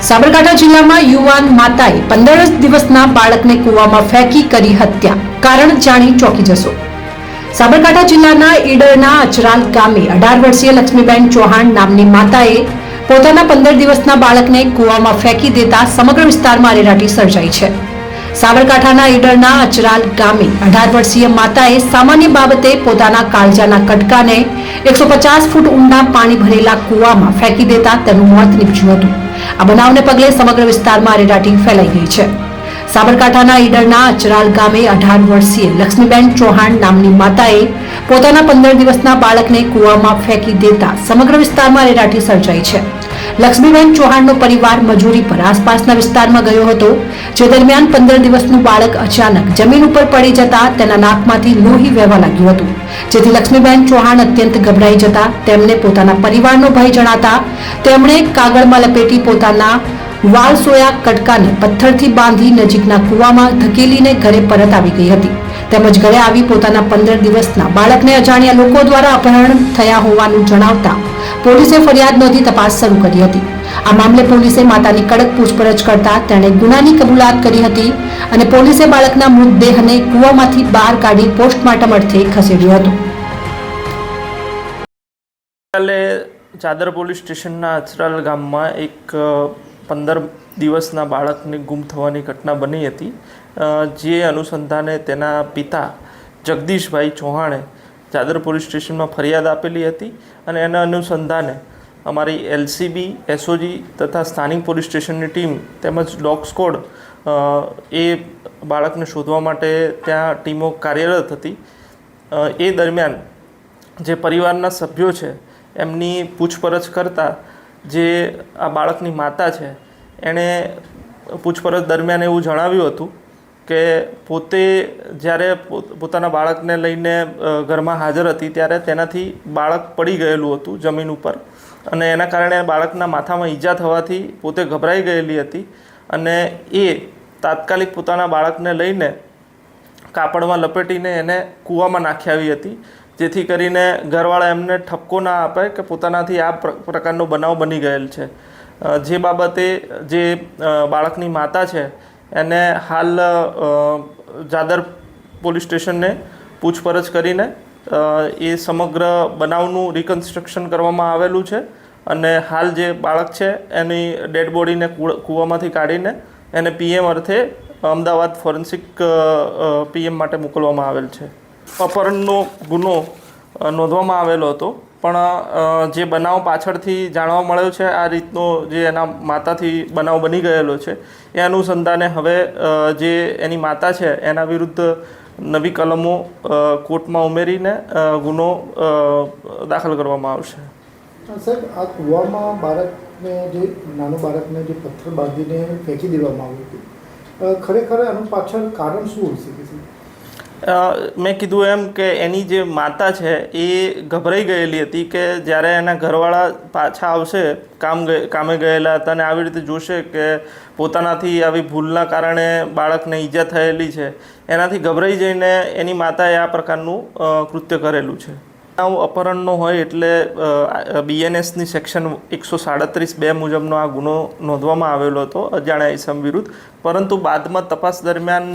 સાબરકાંઠા જિલ્લામાં યુવાન માતાએ 15 દિવસના બાળકને કૂવામાં ફેંકી કરી હત્યા. કારણ જાણી ચોંકી જશો. સાબરકાંઠા જિલ્લાના ઈડરના અચરાલ ગામે 18 વર્ષીય લક્ષ્મીબેન ચૌહાણ નામની માતાએ પોતાના 15 દિવસના બાળકને કૂવામાં ફેંકી દેતા સમગ્ર વિસ્તારમાં અરેરાટી સર્જાઈ છે. સાબરકાંઠાના ઈડરના અચરાલ ગામે 18 વર્ષીય માતાએ સામાન્ય બાબતે પોતાના કાળજાના કટકાને 150 ફૂટ ઊંડા પાણી ભરેલા કૂવામાં ફેંકી દેતા તેનું મોત નીપજ્યું હતું. આ બનાવને પગલે સમગ્ર વિસ્તારમાં અરેરાટી ફેલાઈ ગઈ છે. સાબરકાંઠાના ઈડરના અચરાલ ગામે 18 વર્ષીય લક્ષ્મીબેન ચૌહાણ નામની માતાએ પોતાના 15 દિવસના બાળકને કૂવામાં ફેંકી દેતા સમગ્ર વિસ્તારમાં અરેરાટી સર્જાઈ છે. લક્ષ્મીબેન ચૌહાણનો પરિવાર મજૂરી પર આસપાસના વિસ્તારમાં ગયો હતો, જે દરમિયાન 15 દિવસનું બાળક અચાનક જમીન ઉપર પડી જતા તેના નાકમાંથી લોહી વહેવા લાગ્યું હતું, જેથી લક્ષ્મીબેન ચૌહાણ અત્યંત ગભરાઈ જતા તેમને પોતાના પરિવારનો ભય જણાતા તેમણે કાગળમાં લપેટી પોતાના વાલસોયા કટકાને પથ્થરથી બાંધી નજીકના કૂવામાં ધકેલીને ઘરે પરત આવી ગઈ હતી. તેમજ ઘરે આવી પોતાના 15 દિવસના બાળકને અજાણ્યા લોકો દ્વારા અપહરણ થયા હોવાનું જણાવતા પોલીસે ફરિયાદ નોંધી તપાસ શરૂ કરી હતી. આ મામલે પોલીસે માતાની કડક પૂછપરછ કરતા તેણે ગુનાની કબૂલાત કરી હતી અને પોલીસે બાળકના મૃતદેહને કૂવામાંથી બહાર કાઢી પોસ્ટમોર્ટમ અર્થે ખસેડ્યો હતો. કાલે ચાદર પોલીસ સ્ટેશનના અચરાલ ગામમાં એક 15 દિવસના બાળકને ગુમ થવાની ઘટના બની હતી, જે અનુસંધાને તેના પિતા જગદીશભાઈ ચૌહાણે ચાદર પોલીસ સ્ટેશનમાં ફરિયાદ આપેલી હતી અને એના અનુસંધાને અમારી LCB, SOG તથા સ્થાનિક પોલીસ સ્ટેશનની ટીમ તેમજ ડોગ સ્કોડ એ બાળકને શોધવા માટે ત્યાં ટીમો કાર્યરત હતી. એ દરમિયાન જે પરિવારના સભ્યો છે એમની પૂછપરછ કરતાં જે આ બાળકની માતા છે એણે પૂછપરછ દરમિયાન એવું જણાવ્યું હતું કે પોતે જ્યારે પોતાના બાળકને લઈને ઘરમાં હાજર હતી ત્યારે તેનાથી બાળક પડી ગયેલું હતું જમીન ઉપર અને એના કારણે બાળકના માથામાં ઈજા થવાથી પોતે ગભરાઈ ગયેલી હતી અને એ તાત્કાલિક પોતાના બાળકને લઈને કાપડમાં લપેટીને એને કૂવામાં નાખી આવી હતી, જેથી કરીને ઘરવાળા એમને ઠપકો ના આપે કે પોતાનાથી આ પ્રકારનો બનાવ બની ગયેલ છે. જે બાબતે જે બાળકની માતા છે એને હાલ ચાદર પોલીસ સ્ટેશનને પૂછપરછ કરીને એ સમગ્ર બનાવનું રિકન્સ્ટ્રક્શન કરવામાં આવેલું છે અને હાલ જે બાળક છે એની ડેડ બોડીને કૂવામાંથી કાઢીને એને PM અર્થે અમદાવાદ ફોરેન્સિક PM માટે મોકલવામાં આવેલ છે. અપહરણનો ગુનો નોંધવામાં આવેલો હતો, પણ જે બનાવ પાછળથી જાણવા મળ્યો છે આ રીતનો જે એના માતાથી બનાવ બની ગયેલો છે એ અનુસંધાને હવે જે એની માતા છે એના વિરુદ્ધ નવી કલમો કોર્ટમાં ઉમેરીને ગુનો દાખલ કરવામાં આવશે. સાહેબ, આ કૂવામાં બાળકને જે નાનું બાળકને જે પથ્થર બાંધીને ફેંકી દેવામાં આવ્યું હતું, ખરેખર આનું પાછળ કારણ શું હોઈ શકે છે? મેં કીધું એમ કે એની જે માતા છે એ ગભરાઈ ગયેલી હતી કે જ્યારે એના ઘરવાળા પાછા આવશે કામે ગયેલા હતા અને આવી રીતે જોશે કે પોતાનાથી આવી ભૂલના કારણે બાળકને ઈજા થયેલી છે, એનાથી ગભરાઈ જઈને એની માતાએ આ પ્રકારનું કૃત્ય કરેલું છે. અપહરણનો હોય એટલે BNSની સેક્શન 137(2) મુજબનો આ ગુનો નોંધવામાં આવેલો હતો અજાણ્યા ઈસમ વિરુદ્ધ, પરંતુ બાદમાં તપાસ દરમિયાન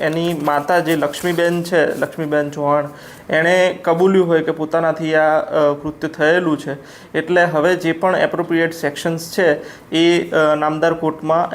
એની માતા જે લક્ષ્મીબેન ચૌહાણ, એણે કબૂલ્યું હોય કે પોતાનાથી આ કૃત્ય થયેલું છે, એટલે હવે જે પણ એપ્રોપ્રિએટ સેક્શન્સ છે એ નામદાર કોર્ટમાં